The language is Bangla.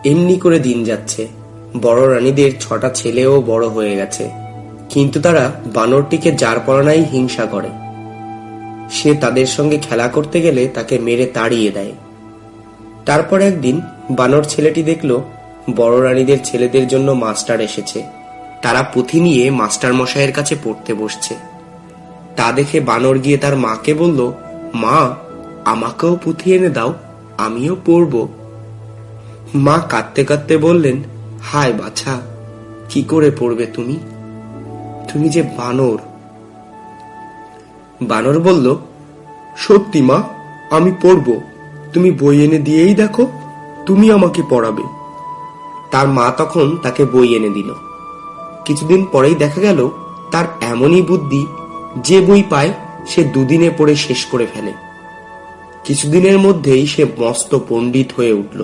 এমনি করে দিন যাচ্ছে। বড় রানীদের 6টা ছেলেও বড় হয়ে গেছে, কিন্তু তারা বানরটিকে যার পরানাই হিংসা করে। সে তাদের সঙ্গে খেলা করতে গেলে তাকে মেরে তাড়িয়ে দেয়। তারপর একদিন বানর ছেলেটি দেখল বড় রানীদের ছেলেদের জন্য মাস্টার এসেছে। তারা পুঁথি নিয়ে মাস্টার মশাইয়ের কাছে পড়তে বসছে। তা দেখে বানর গিয়ে তার মাকে বলল, মা, আমাকেও পুঁথি এনে দাও, আমিও পড়ব। মা কাঁদতে কাঁদতে বললেন, হায় বাছা, কি করে পড়বে তুমি? তুমি যে বানর। বানর বলল, সত্যি মা, আমি পড়ব, তুমি বই এনে দিয়েই দেখো, তুমি আমাকে পড়াবে। তার মা তখন তাকে বই এনে দিল। কিছুদিন পরেই দেখা গেল তার এমনই বুদ্ধি, যে বই পায় সে দুদিনে পড়ে শেষ করে ফেলে। কিছুদিনের মধ্যেই সে মস্ত পণ্ডিত হয়ে উঠল।